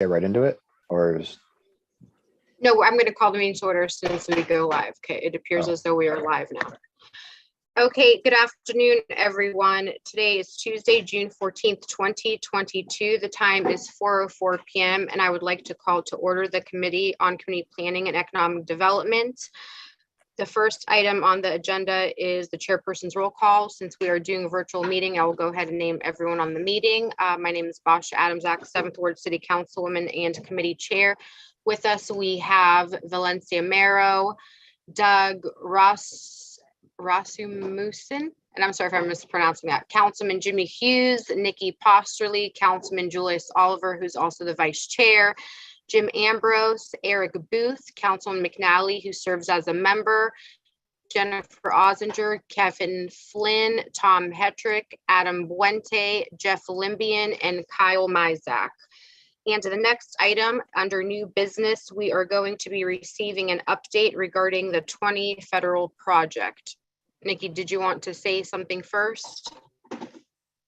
get right into it, or is... No, I'm going to call the meeting to order as soon as we go live. Okay, it appears as though we are live now. Okay, good afternoon, everyone. Today is Tuesday, June 14th, 2022. The time is 4:04 p.m. and I would like to call to order the Committee on Community Planning and Economic Development. The first item on the agenda is the chairperson's roll call. Since we are doing a virtual meeting, I will go ahead and name everyone on the meeting. My name is Basha Adamczak, 7th Ward City Councilwoman and Committee Chair. With us, we have Valencia Mero, Doug Rasmussen, and I'm sorry if I'm mispronouncing that, Councilman Jimmy Hughes, Nikki Posterly, Councilman Julius Oliver, who's also the Vice Chair, Jim Ambrose, Eric Booth, Councilman McNally, who serves as a member, Jennifer Ozinger, Kevin Flynn, Tom Hetrick, Adam Buente, Jeff Limbian, and Kyle Mizak. And to the next item, under new business, we are going to be receiving an update regarding the 20 federal project. Nikki, did you want to say something first?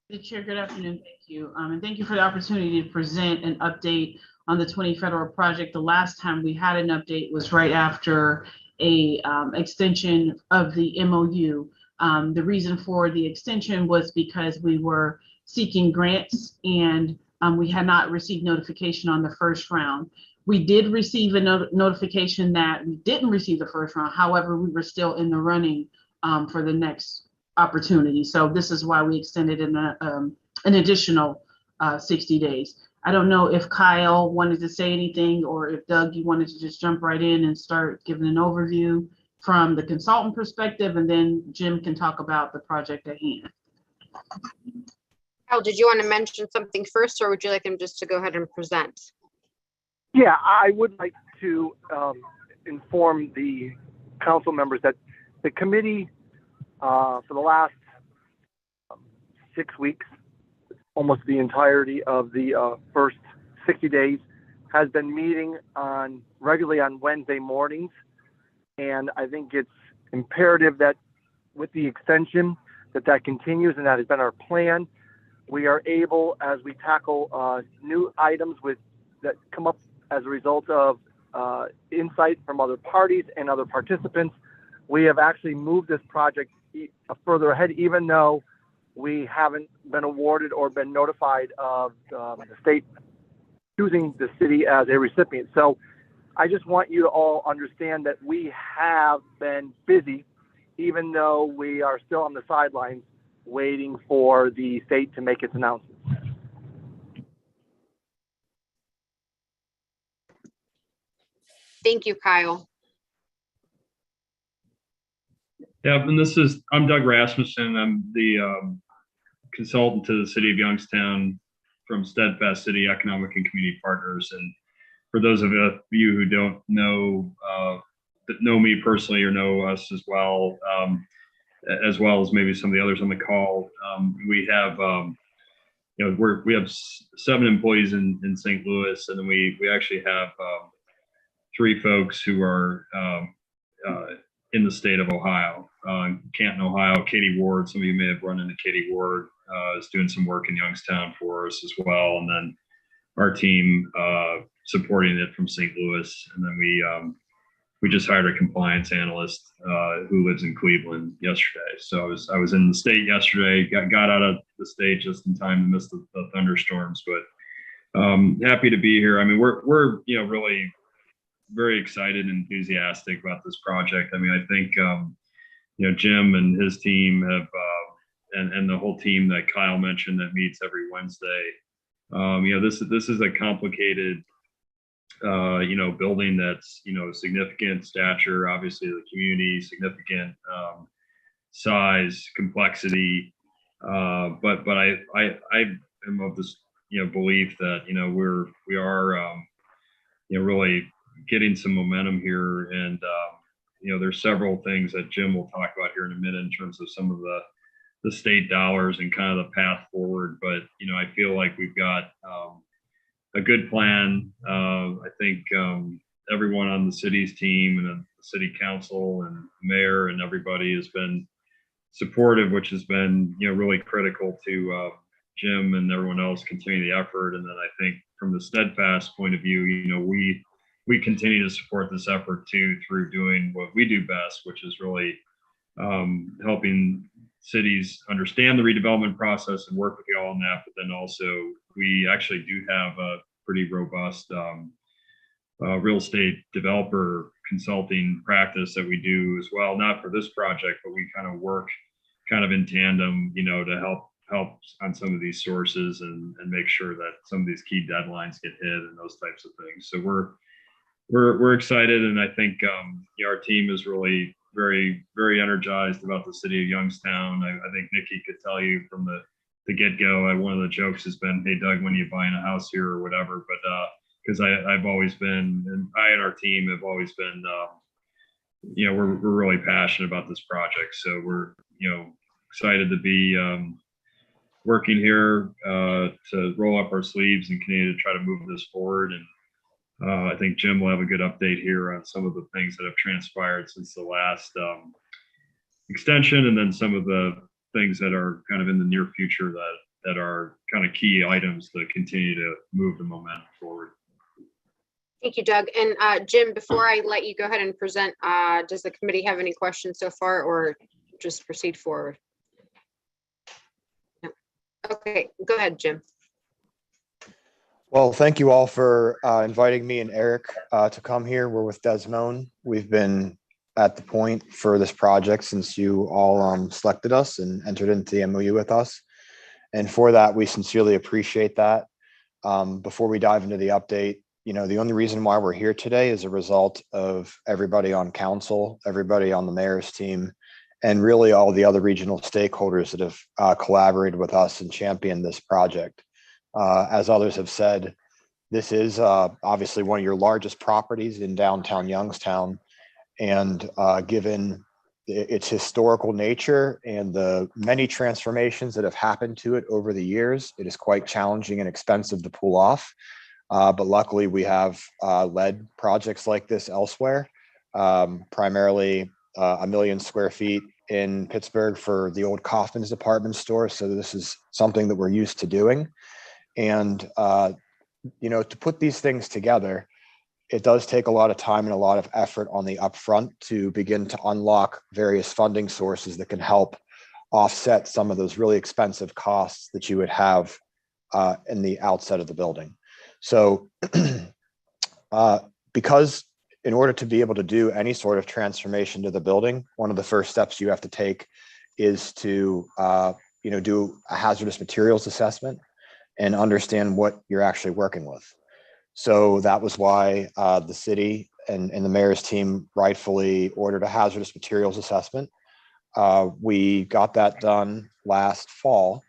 The Chair, good afternoon. Thank you. And thank you for the opportunity to present an update on the 20 federal project. The last time we had an update was right after a extension of the MOU. The reason for the extension was because we were seeking grants and we had not received notification on the first round. We did receive a notification that we didn't receive the first round. However, we were still in the running for the next opportunity. So this is why we extended an additional 60 days. I don't know if Kyle wanted to say anything or if Doug, you wanted to just jump right in and start giving an overview from the consultant perspective, and then Jim can talk about the project at hand. Kyle, did you want to mention something first, or would you like him just to go ahead and present? Yeah, I would like to inform the council members that the committee for the last 6 weeks, almost the entirety of the first 60 days, has been meeting regularly on Wednesday mornings. And I think it's imperative that with the extension that continues, and that has been our plan. We are able, as we tackle new items that come up as a result of insight from other parties and other participants, we have actually moved this project further ahead, even though we haven't been awarded or been notified of the state choosing the city as a recipient. So I just want you to all understand that we have been busy, even though we are still on the sidelines waiting for the state to make its announcement. Thank you, Kyle. Yeah, and I'm Doug Rasmussen. I'm the consultant to the City of Youngstown from Steadfast City Economic and Community Partners. And for those of you who don't know, that know me personally or know us as well as maybe some of the others on the call, we have we have 7 employees in St. Louis, and then we actually have 3 folks who are in the state of Ohio, Canton, Ohio. Katie Ward, some of you may have run into Katie Ward, is doing some work in Youngstown for us as well, and then our team supporting it from St. Louis, and then we just hired a compliance analyst who lives in Cleveland yesterday. So I was in the state yesterday, got out of the state just in time to miss the thunderstorms, but happy to be here. I mean, we're really very excited and enthusiastic about this project. I mean, I think Jim and his team have and the whole team that Kyle mentioned that meets every Wednesday. This is a complicated building that's, significant stature, obviously the community, significant size, complexity. But I am of this, belief that, we are really getting some momentum here. And, there's several things that Jim will talk about here in a minute in terms of some of the state dollars and kind of the path forward. But, I feel like we've got a good plan. I think everyone on the city's team and the city council and mayor and everybody has been supportive, which has been really critical to Jim and everyone else continue the effort. And then I think from the steadfast point of view, we continue to support this effort too through doing what we do best, which is really helping cities understand the redevelopment process and work with you all on that. But then also we actually do have a pretty robust real estate developer consulting practice that we do as well, not for this project, but we kind of work kind of in tandem, to help on some of these sources and make sure that some of these key deadlines get hit and those types of things. So we're excited, and I think our team is really very, very energized about the city of Youngstown. I think Nikki could tell you from the get-go. One of the jokes has been, "Hey Doug, when are you buying a house here or whatever?" But because I've always been, and I and our team have always been, we're really passionate about this project. So we're excited to be working here to roll up our sleeves and continue to try to move this forward. And I think Jim will have a good update here on some of the things that have transpired since the last extension, and then some of the things that are kind of in the near future that are kind of key items to continue to move the momentum forward. Thank you, Doug. And Jim, before I let you go ahead and present, does the committee have any questions so far, or just proceed forward? No. Okay, go ahead, Jim. Well, thank you all for inviting me and Eric to come here. We're with Desmond. We've been at the point for this project since you all selected us and entered into the MOU with us. And for that, we sincerely appreciate that. Before we dive into the update, the only reason why we're here today is a result of everybody on council, everybody on the mayor's team, and really all the other regional stakeholders that have collaborated with us and championed this project. As others have said, this is obviously one of your largest properties in downtown Youngstown. And given its historical nature and the many transformations that have happened to it over the years, it is quite challenging and expensive to pull off. But luckily, we have led projects like this elsewhere, primarily 1 million square feet in Pittsburgh for the old Kaufman's department store. So this is something that we're used to doing. And, to put these things together, it does take a lot of time and a lot of effort on the upfront to begin to unlock various funding sources that can help offset some of those really expensive costs that you would have in the outset of the building. So because in order to be able to do any sort of transformation to the building, one of the first steps you have to take is to do a hazardous materials assessment and understand what you're actually working with. So that was why the city and the mayor's team rightfully ordered a hazardous materials assessment. We got that done last fall,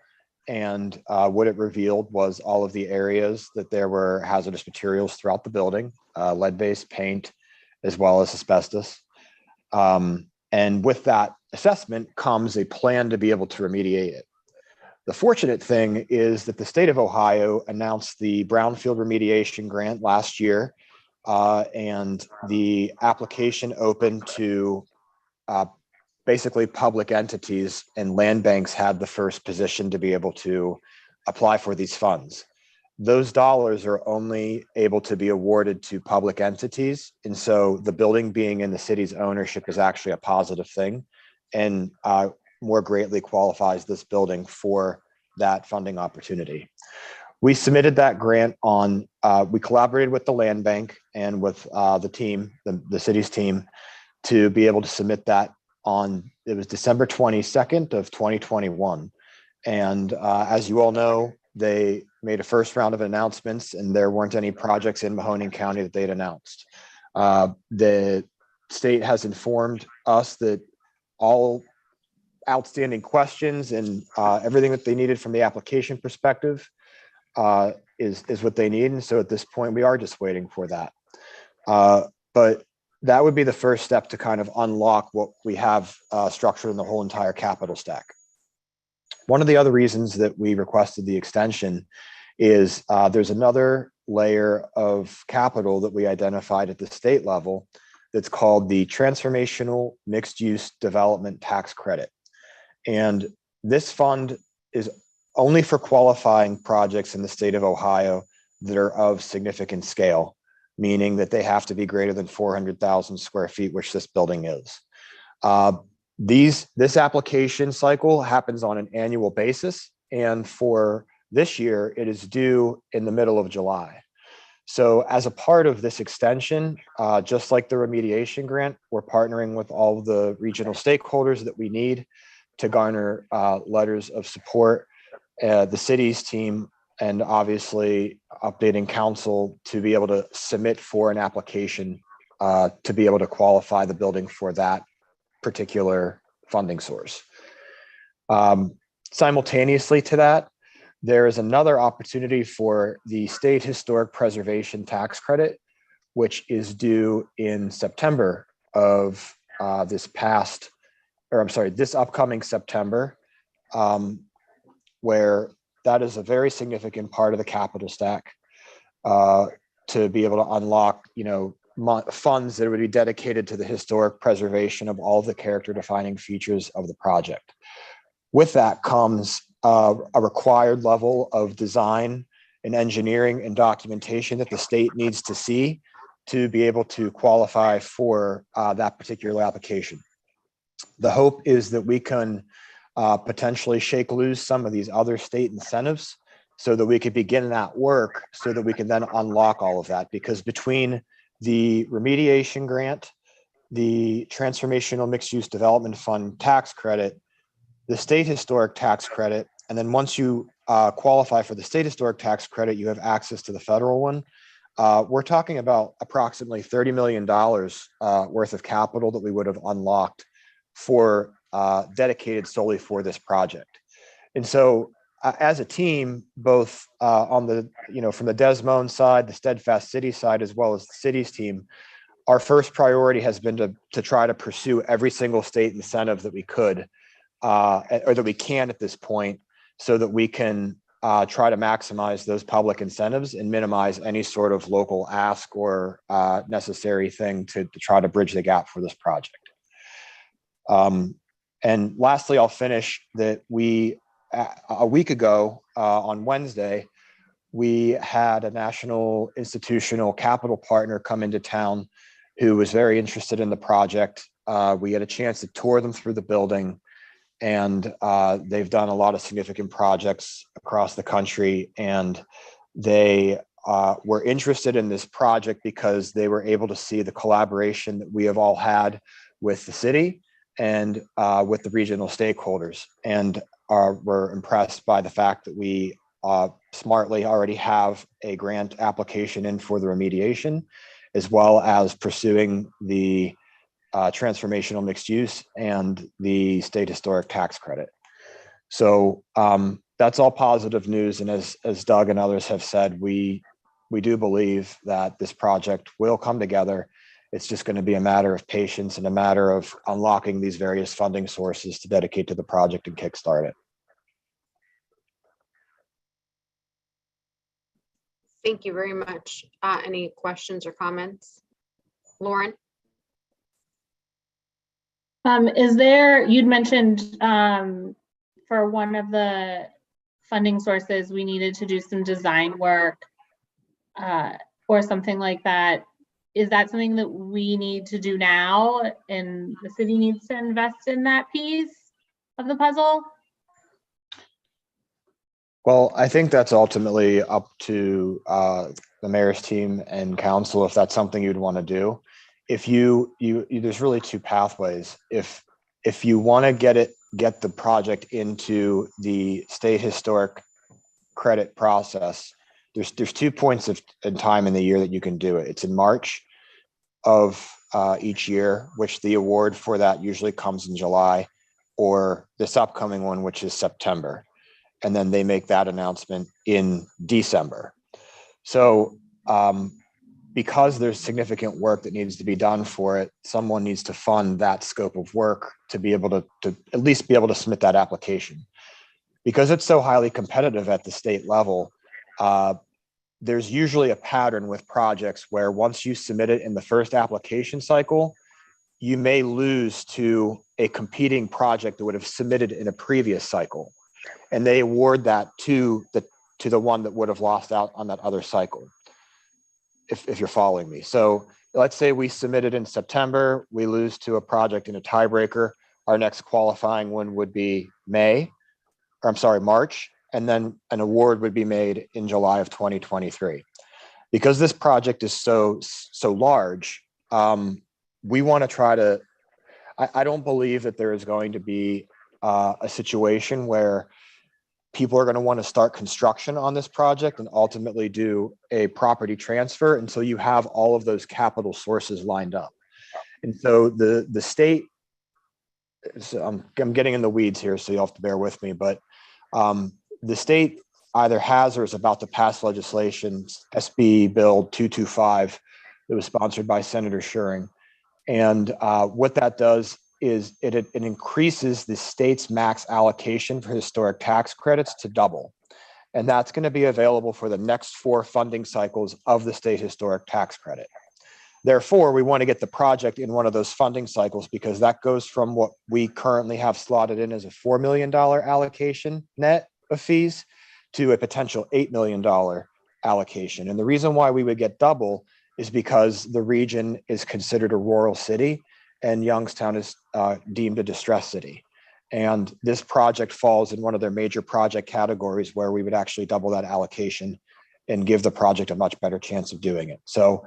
and what it revealed was all of the areas that there were hazardous materials throughout the building, lead-based paint, as well as asbestos. And with that assessment comes a plan to be able to remediate it. The fortunate thing is that the state of Ohio announced the brownfield remediation grant last year, and the application opened to basically public entities, and land banks had the first position to be able to apply for these funds. Those dollars are only able to be awarded to public entities. And so the building being in the city's ownership is actually a positive thing, and more greatly qualifies this building for that funding opportunity. We submitted that grant we collaborated with the land bank and with the team, the city's team, to be able to submit that it was December 22nd of 2021. And as you all know, they made a first round of announcements, and there weren't any projects in Mahoning County that they'd announced. The state has informed us that all outstanding questions and everything that they needed from the application perspective is what they need. And so at this point, we are just waiting for that. But that would be the first step to kind of unlock what we have structured in the whole entire capital stack. One of the other reasons that we requested the extension is there's another layer of capital that we identified at the state level that's called the Transformational Mixed Use Development Tax Credit. And this fund is only for qualifying projects in the state of Ohio that are of significant scale, meaning that they have to be greater than 400,000 square feet, which this building is. This application cycle happens on an annual basis, and for this year, it is due in the middle of July. So as a part of this extension, just like the remediation grant, we're partnering with all of the regional stakeholders that we need to garner letters of support, the city's team, and obviously updating council to be able to submit for an application to be able to qualify the building for that particular funding source. Simultaneously to that, there is another opportunity for the state historic preservation tax credit, which is due in September of this upcoming September, where that is a very significant part of the capital stack to be able to unlock, funds that would be dedicated to the historic preservation of all the character defining features of the project. With that comes a required level of design and engineering and documentation that the state needs to see to be able to qualify for that particular application. The hope is that we can potentially shake loose some of these other state incentives so that we could begin that work so that we can then unlock all of that, because between the remediation grant, the transformational mixed use development fund tax credit, the state historic tax credit, and then once you qualify for the state historic tax credit, you have access to the federal one. We're talking about approximately $30 million worth of capital that we would have unlocked for dedicated solely for this project. And so as a team, both on the, from the Des Moines side, the Steadfast City side, as well as the city's team, our first priority has been to try to pursue every single state incentive that we could, or that we can at this point, so that we can try to maximize those public incentives and minimize any sort of local ask or necessary thing to try to bridge the gap for this project. And lastly, I'll finish that a week ago on Wednesday, we had a national institutional capital partner come into town who was very interested in the project. We had a chance to tour them through the building, and they've done a lot of significant projects across the country. And they were interested in this project because they were able to see the collaboration that we have all had with the city and with the regional stakeholders, and were impressed by the fact that we smartly already have a grant application in for the remediation, as well as pursuing the transformational mixed use and the state historic tax credit. So that's all positive news. And as Doug and others have said, we do believe that this project will come together. It's just going to be a matter of patience and a matter of unlocking these various funding sources to dedicate to the project and kickstart it. Thank you very much. Any questions or comments? Lauren? You'd mentioned for one of the funding sources, we needed to do some design work or something like that. Is that something that we need to do now and the city needs to invest in that piece of the puzzle? Well, I think that's ultimately up to the mayor's team and council if that's something you'd want to do. If there's really two pathways. If you want to get the project into the state historic credit process, there's 2 points in time in the year that you can do it. It's in March of each year, which the award for that usually comes in July, or this upcoming one, which is September. And then they make that announcement in December. So because there's significant work that needs to be done for it, someone needs to fund that scope of work to be able to at least be able to submit that application. Because it's so highly competitive at the state level, there's usually a pattern with projects where once you submit it in the first application cycle, you may lose to a competing project that would have submitted in a previous cycle. and they award that to the one that would have lost out on that other cycle, if you're following me. So let's say we submitted in September, we lose to a project in a tiebreaker. Our next qualifying one would be March, and then an award would be made in July of 2023. Because this project is so large, we want to try to, I don't believe that there is going to be a situation where people are going to want to start construction on this project and ultimately do a property transfer until you have all of those capital sources lined up. And so the state, so I'm getting in the weeds here, so you'll have to bear with me, but the state either has or is about to pass legislation, SB Bill 225, that was sponsored by Senator Schuring. And what that does is it increases the state's max allocation for historic tax credits to double. And that's going to be available for the next 4 funding cycles of the state historic tax credit. Therefore, we want to get the project in one of those funding cycles, because that goes from what we currently have slotted in as a $4 million allocation net of fees to a potential $8 million allocation. And the reason why we would get double is because the region is considered a rural city and Youngstown is deemed a distressed city. And this project falls in one of their major project categories where we would actually double that allocation and give the project a much better chance of doing it. So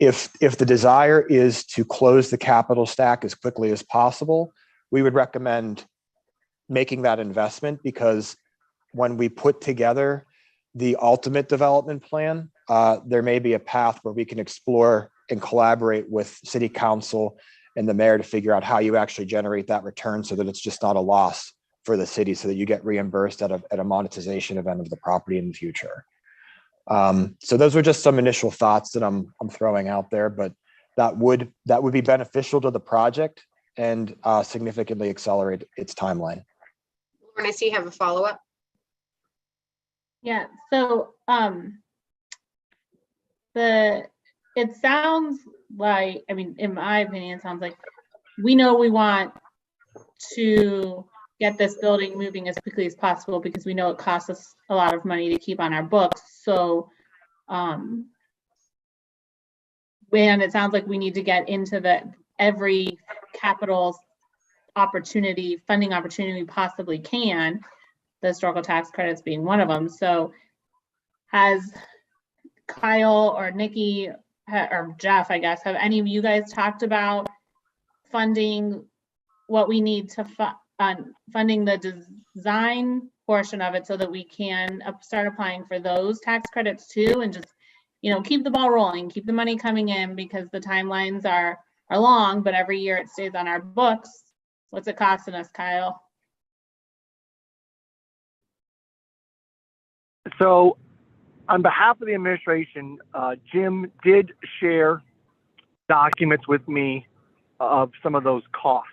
if the desire is to close the capital stack as quickly as possible, we would recommend making that investment, because when we put together the ultimate development plan, there may be a path where we can explore and collaborate with city council and the mayor to figure out how you actually generate that return so that it's just not a loss for the city, so that you get reimbursed at a monetization event of the property in the future. So those were just some initial thoughts that I'm throwing out there, but that would be beneficial to the project and significantly accelerate its timeline. Lauren, I see you have a follow-up. Yeah, so it sounds like, I mean, in my opinion, it sounds like we know we want to get this building moving as quickly as possible, because we know it costs us a lot of money to keep on our books. So, and it sounds like we need to get into every capital opportunity, funding opportunity we possibly can, the historical tax credits being one of them. So has Kyle or Nikki or Jeff, I guess, have any of you guys talked about funding what we need to funding the design portion of it, so that we can start applying for those tax credits too, and just, keep the ball rolling, keep the money coming in, because the timelines are long, but every year it stays on our books. What's it costing us, Kyle? So on behalf of the administration, Jim did share documents with me of some of those costs.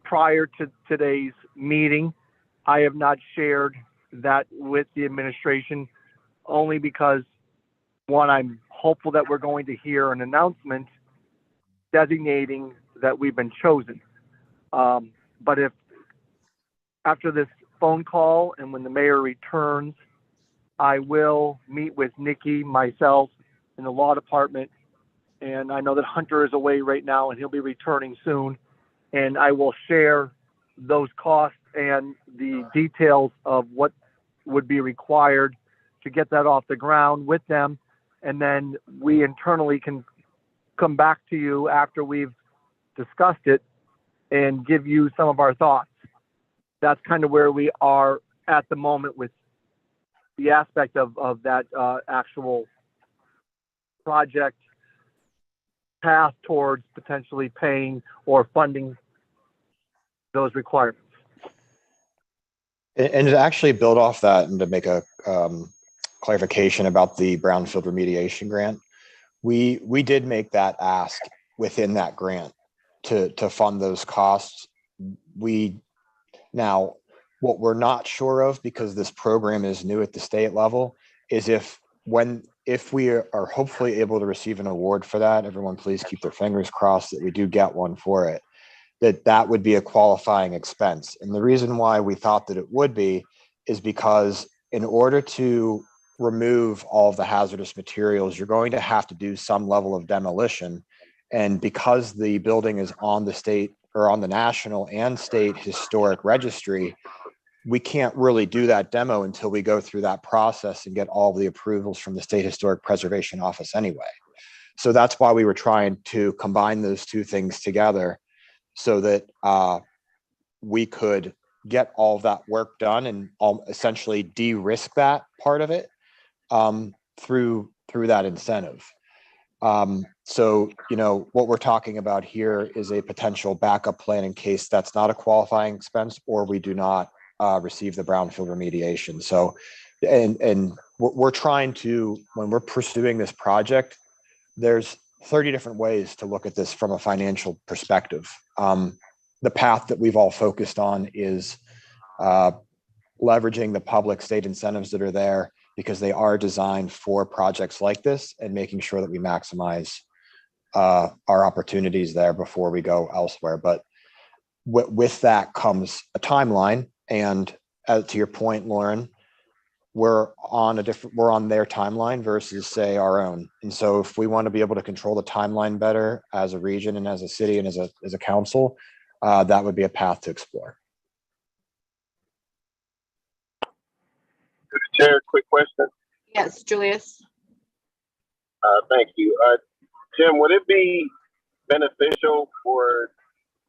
Prior to today's meeting, I have not shared that with the administration, only because, one, I'm hopeful that we're going to hear an announcement designating that we've been chosen. But if after this phone call and when the mayor returns, I will meet with Nikki, myself, in the law department. And I know that Hunter is away right now and he'll be returning soon. And I will share those costs and the details of what would be required to get that off the ground with them. And then we internally can come back to you after we've discussed it and give you some of our thoughts. That's kind of where we are at the moment with the aspect of that actual project path towards potentially paying or funding those requirements. And to actually build off that and to make a clarification about the brownfield remediation grant, we did make that ask within that grant to fund those costs. Now, what we're not sure of, because this program is new at the state level, is if we are hopefully able to receive an award for that, everyone please keep their fingers crossed that we do get one for it. that would be a qualifying expense. And the reason why we thought that it would be is because in order to remove all of the hazardous materials, you're going to have to do some level of demolition. And because the building is on the state or on the national and state historic registry, we can't really do that demo until we go through that process and get all the approvals from the State Historic Preservation Office anyway. So that's why we were trying to combine those two things together so that we could get all of that work done and essentially de-risk that part of it through that incentive. So, you know, what we're talking about here is a potential backup plan in case that's not a qualifying expense or we do not receive the brownfield remediation. So, and we're trying to, when we're pursuing this project, there's 30 different ways to look at this from a financial perspective. The path that we've all focused on is leveraging the public state incentives that are there because they are designed for projects like this and making sure that we maximize our opportunities there before we go elsewhere. But with that comes a timeline. And to your point, Lauren, we're on their timeline versus say our own. And so if we want to be able to control the timeline better as a region and as a city and as a council, that would be a path to explore. Chair, quick question. Yes, Julius. Thank you. Jim, would it be beneficial for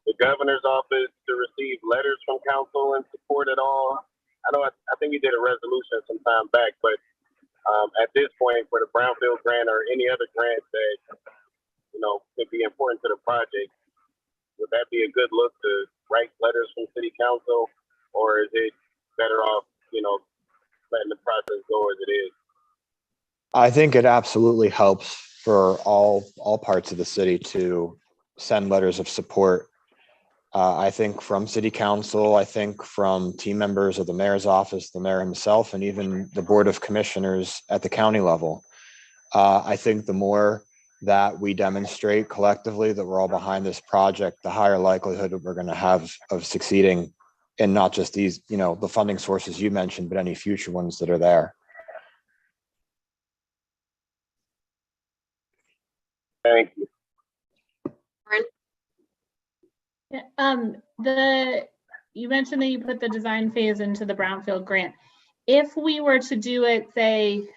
the governor's office to receive letters from council in support at all? I think you did a resolution some time back, but at this point for the brownfield grant or any other grant that, you know, could be important to the project, would that be a good look to write letters from city council, or is it better off, you know, letting the process go as it is? I think it absolutely helps for all parts of the city to send letters of support. I think from city council, I think from team members of the mayor's office, the mayor himself, and even the board of commissioners at the county level. I think the more that we demonstrate collectively that we're all behind this project, the higher likelihood that we're going to have of succeeding in not just these, you know, the funding sources you mentioned, but any future ones that are there. Thank you. Yeah, you mentioned that you put the design phase into the brownfield grant. If we were to do it, say,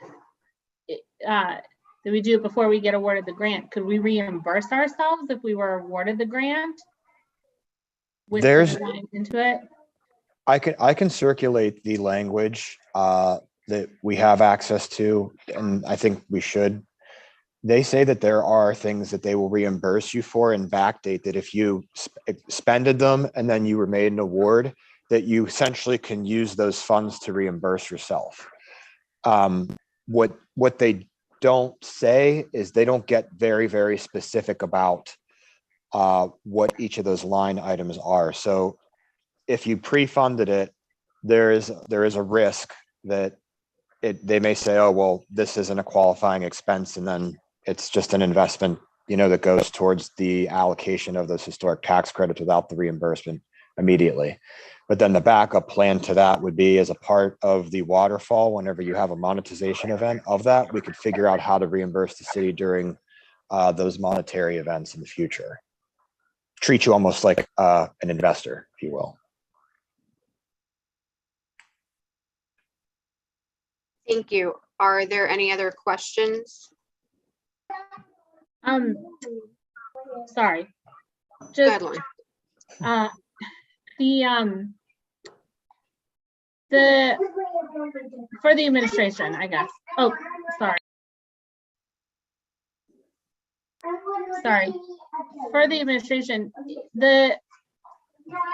that we do it before we get awarded the grant, could we reimburse ourselves if we were awarded the grant? With the design into it? I can circulate the language that we have access to, and I think we should. They say that there are things that they will reimburse you for and backdate that if you expended them and then you were made an award, that you essentially can use those funds to reimburse yourself. What they don't say is they don't get very, very specific about what each of those line items are. So if you pre-funded it, there is a risk that they may say, oh, well, this isn't a qualifying expense. And then it's just an investment, you know, that goes towards the allocation of those historic tax credits without the reimbursement immediately. But then the backup plan to that would be as a part of the waterfall, whenever you have a monetization event of that, we could figure out how to reimburse the city during those monetary events in the future. Treat you almost like an investor, if you will. Thank you. Are there any other questions? Sorry. Just the for the administration, I guess. Oh, sorry. Sorry. For the administration, the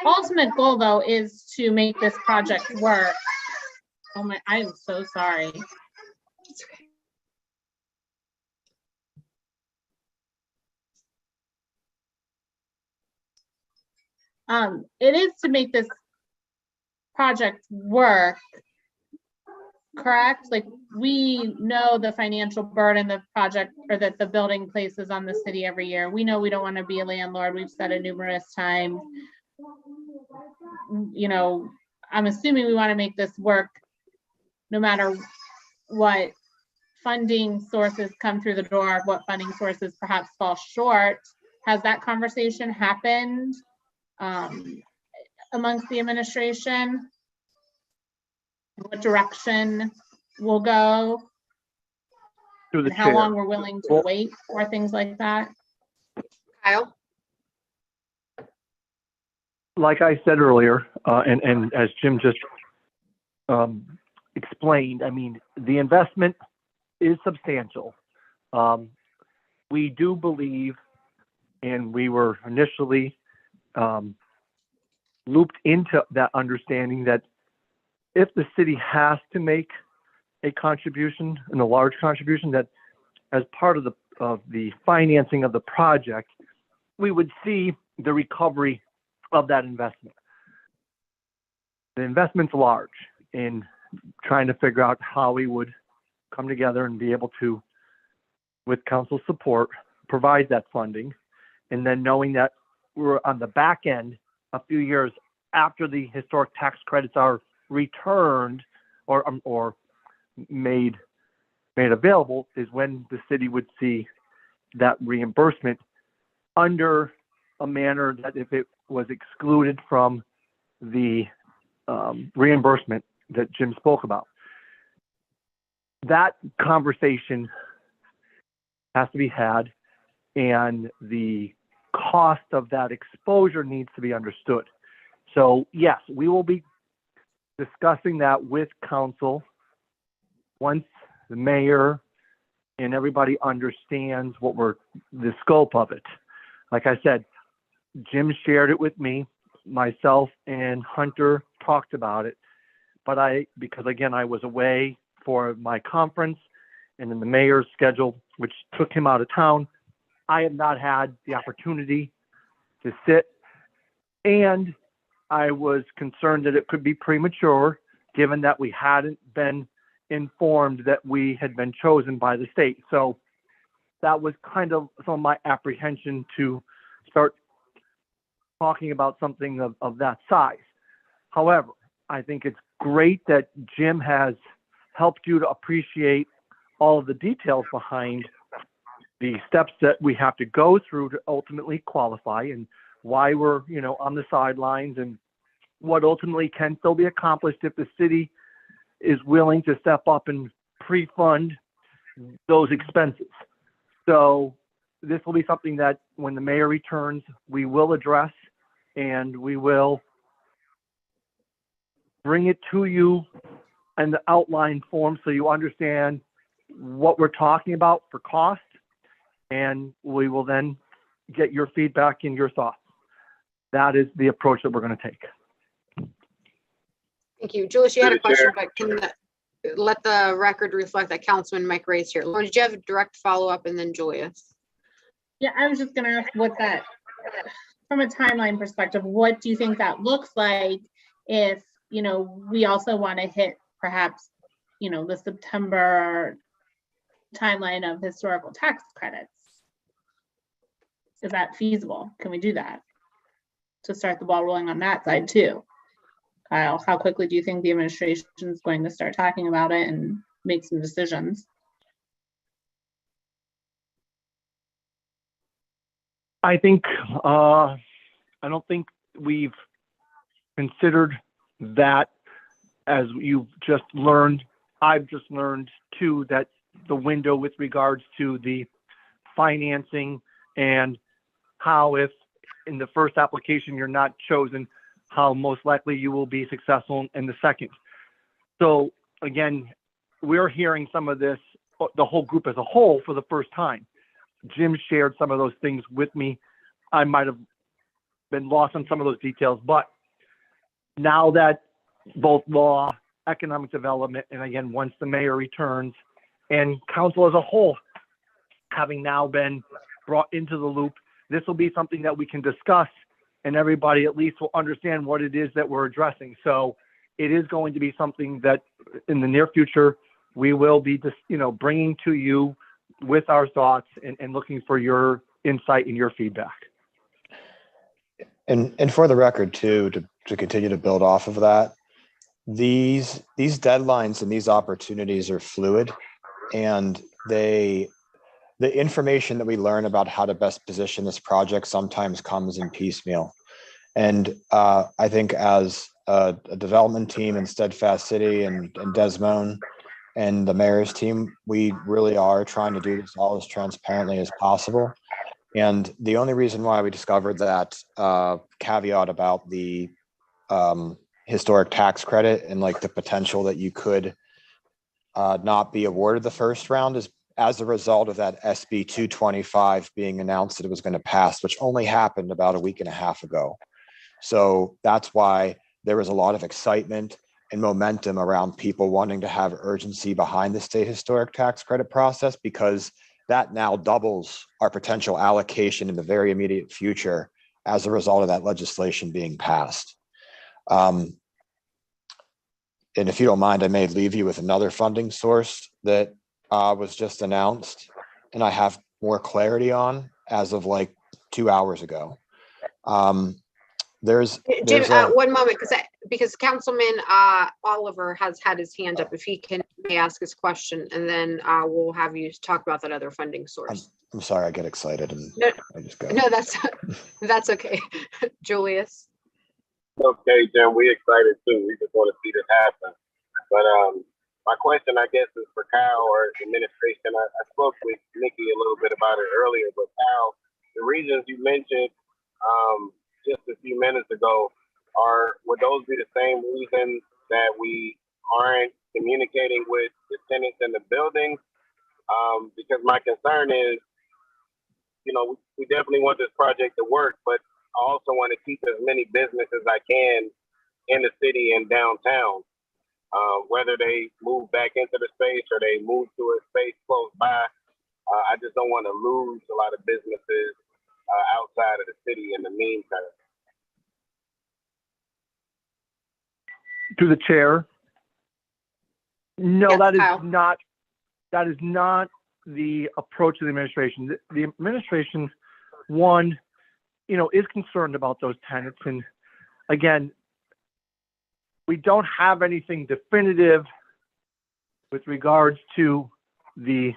ultimate goal though is to make this project work. Oh my, I am so sorry. It's okay. It is to make this project work. correct? Like, we know the financial burden the project or that the building places on the city every year. We know we don't want to be a landlord. We've said it numerous times. You know, I'm assuming we want to make this work no matter what funding sources come through the door, what funding sources perhaps fall short. Has that conversation happened amongst the administration? What direction we'll go? Through the And how chair. long we're willing to Well- wait for things like that? Kyle? Like I said earlier, and as Jim just explained, I mean, the investment is substantial. We do believe, and we were initially looped into that understanding that if the city has to make a contribution, and a large contribution, that as part of the financing of the project, we would see the recovery of that investment. The investment's large in trying to figure out how we would come together and be able to, with council support, provide that funding. And then knowing that we're on the back end, a few years after the historic tax credits are returned or made available, is when the city would see that reimbursement under a manner that if it was excluded from the reimbursement that Jim spoke about. That conversation has to be had, and the cost of that exposure needs to be understood. So yes, we will be discussing that with council once the mayor and everybody understands the scope of it. Like I said, Jim shared it with me, myself and Hunter talked about it, but because again, I was away for my conference and then the mayor's schedule, which took him out of town, I have not had the opportunity to sit, and I was concerned that it could be premature given that we hadn't been informed that we had been chosen by the state. So that was kind of some of my apprehension to start talking about something of that size. However, I think it's great that Jim has helped you to appreciate all of the details behind the steps that we have to go through to ultimately qualify, and why we're, on the sidelines, and what ultimately can still be accomplished if the city is willing to step up and pre-fund those expenses. So this will be something that when the mayor returns, we will address, and we will bring it to you in the outline form so you understand what we're talking about for cost, and we will then get your feedback and your thoughts. That is the approach that we're going to take. Thank you. Julie, you had a Through the question, chair. but can let the record reflect that Councilman Mike Ray's here. Lauren, did you have a direct follow-up, and then Julius? Yeah, I was just gonna ask what that, from a timeline perspective, what do you think that looks like if, we also want to hit perhaps, the September timeline of historical tax credits? Is that feasible? Can we do that to start the ball rolling on that side too? Kyle, how quickly do you think the administration is going to start talking about it and make some decisions? I think, I don't think we've considered that, as you've just learned. I've just learned too that the window with regards to the financing and how, if in the first application you're not chosen, how most likely you will be successful in the second. So again, we're hearing some of this, the whole group as a whole, for the first time. Jim shared some of those things with me. I might have been lost on some of those details, but now that both law, economic development, and again, once the mayor returns, and council as a whole having now been brought into the loop, this will be something that we can discuss, and everybody at least will understand what it is that we're addressing. So it is going to be something that in the near future, we will be just, bringing to you with our thoughts and looking for your insight and your feedback. And for the record too, to continue to build off of that, these deadlines and these opportunities are fluid, and the information that we learn about how to best position this project sometimes comes in piecemeal. And I think as a development team in Steadfast City and Desmond and the mayor's team, we really are trying to do this all as transparently as possible. And the only reason why we discovered that caveat about the historic tax credit and like the potential that you could not be awarded the first round is as a result of that SB 225 being announced that it was going to pass, which only happened about a week and a half ago. So that's why there was a lot of excitement and momentum around people wanting to have urgency behind the state historic tax credit process, because that now doubles our potential allocation in the very immediate future as a result of that legislation being passed. And if you don't mind, I may leave you with another funding source that was just announced and I have more clarity on as of like 2 hours ago. Jim, one moment, because Councilman Oliver has had his hand up. If he may ask his question, and then we'll have you talk about that other funding source. I'm sorry, I get excited and I just go. No, that's okay. Julius. Okay, Jim, we excited too. We just want to see this happen. But my question, I guess, is for Kyle or administration. I spoke with Nikki a little bit about it earlier, but Kyle, the reasons you mentioned just a few minutes ago, would those be the same reasons that we aren't communicating with the tenants in the building? Because my concern is, we definitely want this project to work, but I also want to keep as many businesses as I can in the city and downtown. Whether they move back into the space or they move to a space close by, I just don't want to lose a lot of businesses outside of the city in the meantime. To the chair. No, Yes, that is Kyle. not the approach of the administration. The administration, one, is concerned about those tenants. And again, we don't have anything definitive with regards to the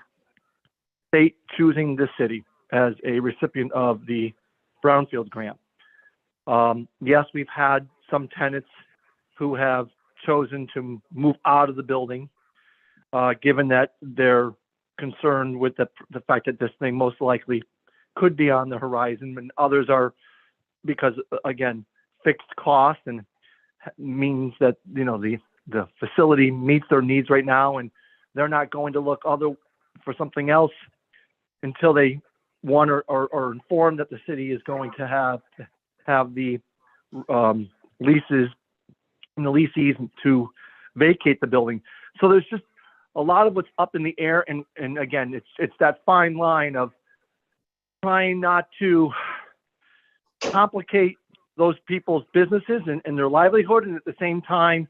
state choosing the city as a recipient of the Brownfield grant. Yes, we've had some tenants who have chosen to move out of the building, given that they're concerned with the fact that this thing most likely could be on the horizon, and others are because, again, fixed cost and means that the facility meets their needs right now, and they're not going to look for something else until they are informed that the city is going to have the leases and the leases to vacate the building. So there's just a lot of what's up in the air, and again, it's that fine line of trying not to complicate those people's businesses and their livelihood, and at the same time,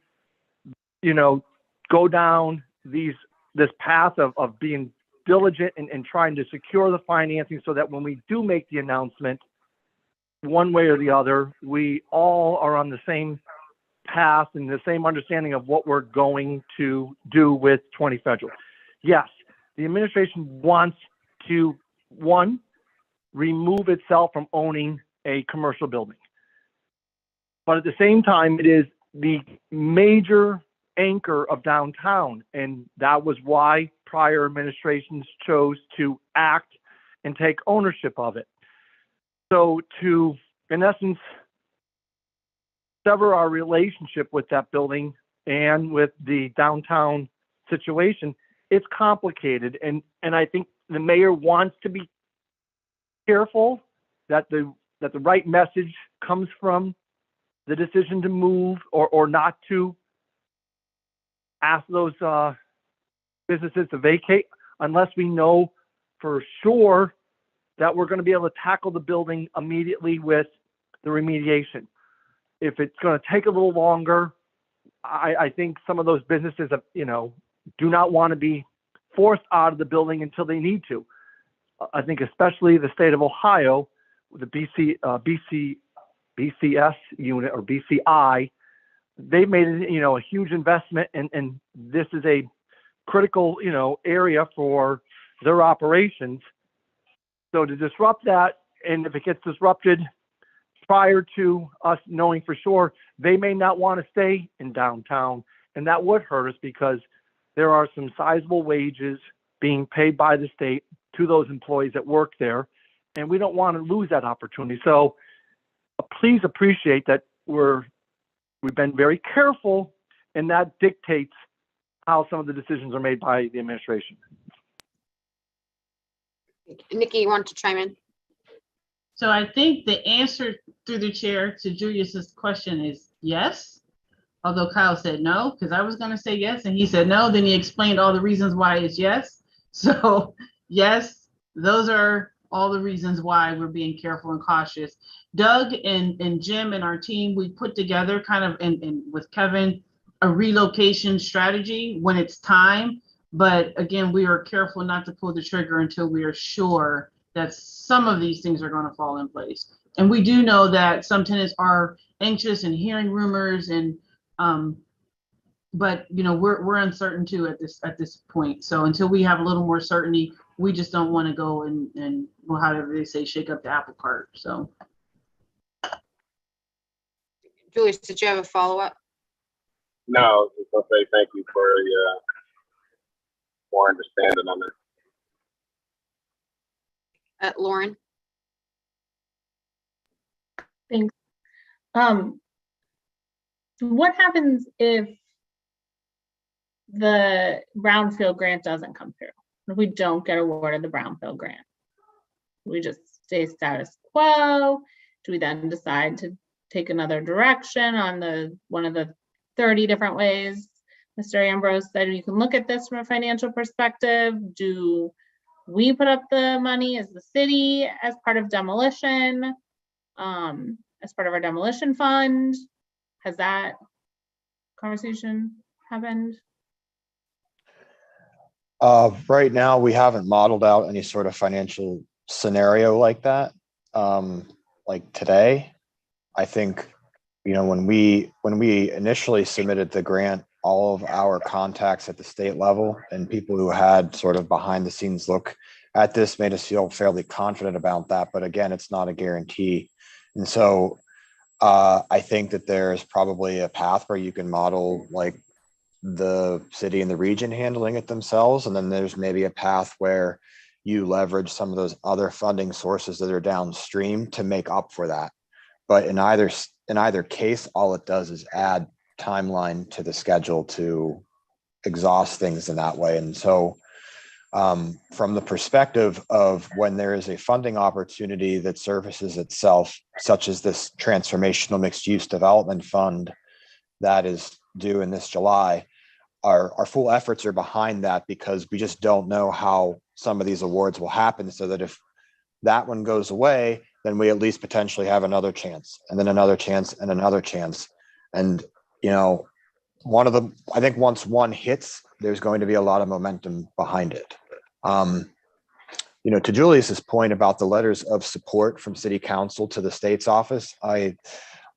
go down this path of being diligent and trying to secure the financing so that when we do make the announcement, one way or the other, we all are on the same path and the same understanding of what we're going to do with 20 Federal. Yes, the administration wants to, one, remove itself from owning a commercial building. But at the same time, it is the major anchor of downtown. And that was why prior administrations chose to act and take ownership of it. So to, in essence, sever our relationship with that building and with the downtown situation, it's complicated. And I think the mayor wants to be careful that the right message comes from the decision to move or not to ask those businesses to vacate unless we know for sure that we're going to be able to tackle the building immediately with the remediation. If it's going to take a little longer, I think some of those businesses, do not want to be forced out of the building until they need to. I think especially the state of Ohio, the BCS unit or BCI, they made a huge investment, and this is a critical area for their operations. So to disrupt that, and if it gets disrupted prior to us knowing for sure, they may not want to stay in downtown, and that would hurt us because there are some sizable wages being paid by the state to those employees that work there, and we don't want to lose that opportunity. So please appreciate that we've been very careful, and that dictates how some of the decisions are made by the administration. Nikki, you want to chime in? So I think the answer through the chair to Julius's question is yes, although Kyle said no, because I was going to say yes and he said no. Then he explained all the reasons why it's yes. So yes, those are all the reasons why we're being careful and cautious. Doug and Jim and our team, we put together kind of, and with Kevin, a relocation strategy when it's time. But again, we are careful not to pull the trigger until we are sure that some of these things are going to fall in place. And we do know that some tenants are anxious and hearing rumors, and but we're uncertain too at this point. So until we have a little more certainty, we just don't want to go and well, however they say, shake up the apple cart. So Julius, did you have a follow-up? No, I was just gonna say thank you for more understanding on it. Lauren? Thanks. What happens if the brownfield grant doesn't come through? If we don't get awarded the brownfield grant, we just stay status quo? Do we then decide to take another direction on one of the 30 different ways Mr. Ambrose said you can look at this from a financial perspective? Do we put up the money as the city as part of demolition, as part of our demolition fund? Has that conversation happened? Right now, we haven't modeled out any sort of financial scenario like that. Like today, I think, when we initially submitted the grant, all of our contacts at the state level and people who had sort of behind the scenes look at this made us feel fairly confident about that. But again, it's not a guarantee. And so I think that there's probably a path where you can model like the city and the region handling it themselves. And then there's maybe a path where you leverage some of those other funding sources that are downstream to make up for that. But in either case, all it does is add timeline to the schedule to exhaust things in that way. And so from the perspective of when there is a funding opportunity that surfaces itself, such as this transformational mixed use development fund that is due in this July, our full efforts are behind that, because we just don't know how some of these awards will happen, so that if that one goes away, then we at least potentially have another chance, and then another chance, and another chance. And I think once one hits, there's going to be a lot of momentum behind it. To Julius's point about the letters of support from city council to the state's office, I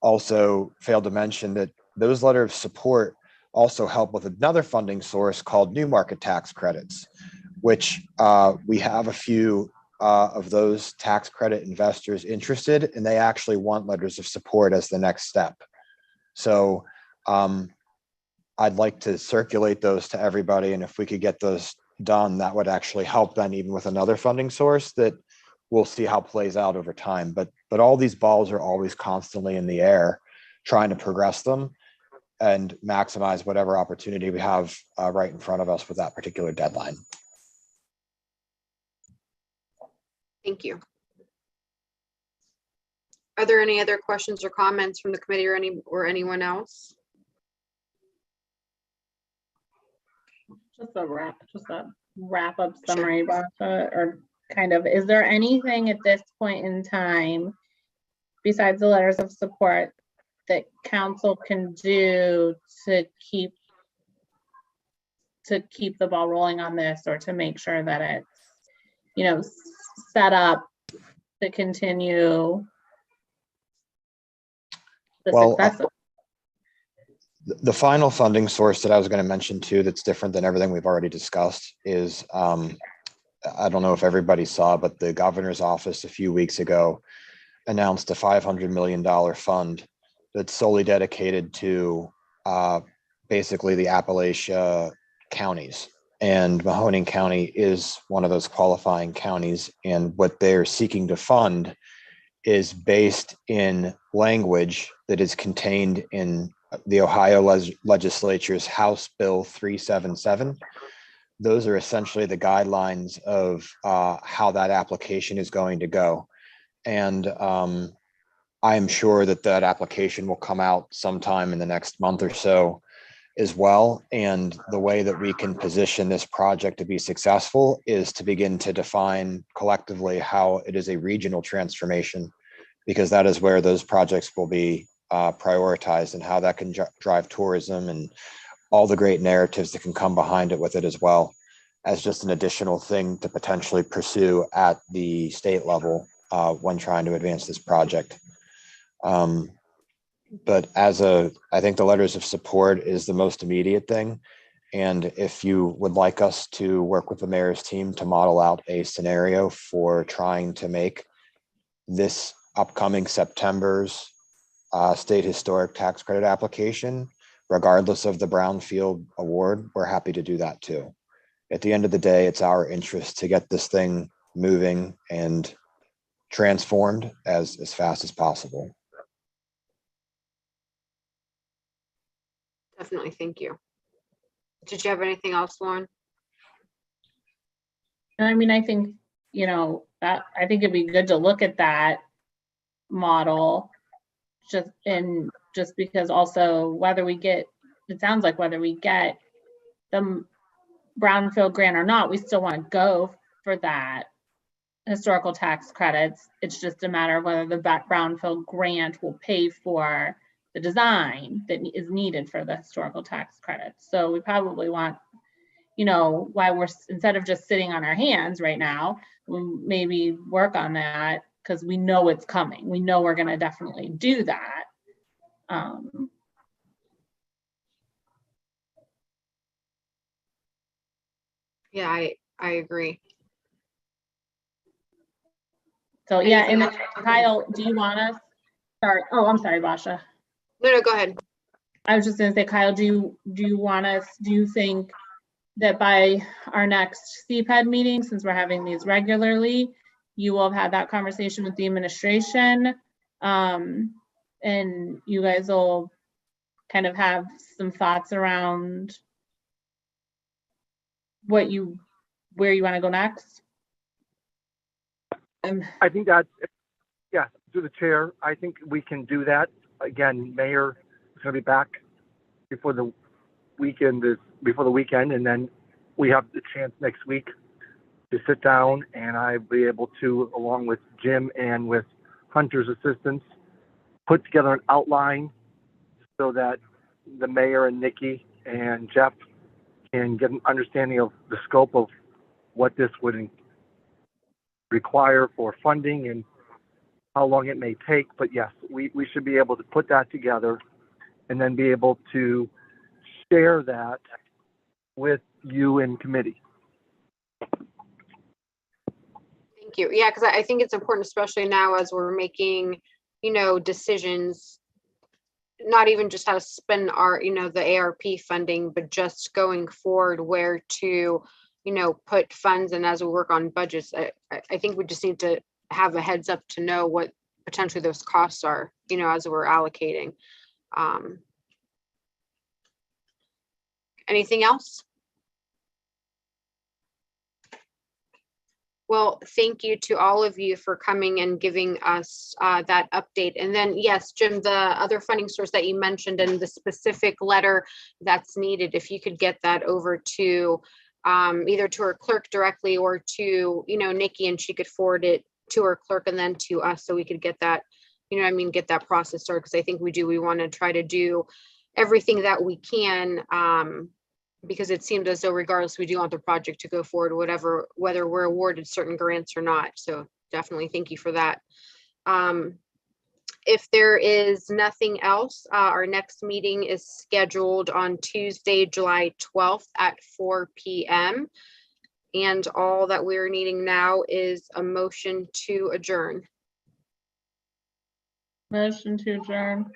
also failed to mention that those letters of support also help with another funding source called new market tax credits, which we have a few of those tax credit investors interested, and they actually want letters of support as the next step. So I'd like to circulate those to everybody, and if we could get those done, that would actually help then, even with another funding source that we'll see how plays out over time. But all these balls are always constantly in the air, trying to progress them and maximize whatever opportunity we have right in front of us with that particular deadline. Thank you. Are there any other questions or comments from the committee or anyone else? Just a wrap up summary, Basha, or kind of, is there anything at this point in time besides the letters of support that council can do to keep the ball rolling on this, or to make sure that it's, you know, set up to continue the Well, success of. The final funding source that I was going to mention too, that's different than everything we've already discussed, is I don't know if everybody saw, but the governor's office a few weeks ago announced a $500 million fund that's solely dedicated to basically the Appalachia counties. And Mahoning County is one of those qualifying counties. And what they're seeking to fund is based in language that is contained in the Ohio legislature's House Bill 377. Those are essentially the guidelines of how that application is going to go. And I am sure that that application will come out sometime in the next month or so as well. And the way that we can position this project to be successful is to begin to define collectively how it is a regional transformation, because that is where those projects will be prioritized, and how that can drive tourism and all the great narratives that can come behind it with it, as well as just an additional thing to potentially pursue at the state level when trying to advance this project. But I think the letters of support is the most immediate thing. And if you would like us to work with the mayor's team to model out a scenario for trying to make this upcoming September's state historic tax credit application, regardless of the brownfield award, we're happy to do that too. At the end of the day, it's our interest to get this thing moving and transformed as fast as possible. Definitely, thank you. Did you have anything else, Lauren? I mean, I think, you know, that I think it'd be good to look at that model, just because also whether we get, it sounds like whether we get the brownfield grant or not, we still want to go for that historical tax credits. It's just a matter of whether the brownfield grant will pay for the design that is needed for the historical tax credits. So we probably want, you know, why we're, instead of just sitting on our hands right now, we'll maybe work on that, because we know it's coming. We know we're going to definitely do that. Yeah, I agree. So yeah, and then Kyle, do you want us start? Oh, I'm sorry, Basha. No, go ahead. I was just going to say, Kyle, do you want us, do you think that by our next CPED meeting, since we're having these regularly, you will have had that conversation with the administration, and you guys will kind of have some thoughts around where you want to go next? I think that, yeah, through the chair, I think we can do that. Again, Mayor is going to be back before the weekend, and then we have the chance next week to sit down, and I'll be able to, along with Jim and with Hunter's assistance, put together an outline so that the mayor and Nikki and Jeff can get an understanding of the scope of what this would require for funding and how long it may take. But yes, we should be able to put that together and then be able to share that with you in committee. Thank you. Yeah, because I think it's important, especially now as we're making, you know, decisions, not even just how to spend our, you know, the ARP funding, but just going forward where to, you know, put funds. And as we work on budgets, I think we just need to have a heads up to know what potentially those costs are, you know, as we're allocating. Anything else? Well, thank you to all of you for coming and giving us that update. And then, yes, Jim, the other funding source that you mentioned and the specific letter that's needed, if you could get that over to either to our clerk directly or to, you know, Nikki, and she could forward it to her clerk and then to us so we could get that you know what I mean, get that process started, because I think we want to try to do everything that we can, because it seems as though regardless, we do want the project to go forward, whether we're awarded certain grants or not. So definitely thank you for that. If there is nothing else, our next meeting is scheduled on Tuesday, July 12th at 4 p.m. And all that we're needing now is a motion to adjourn. Motion to adjourn.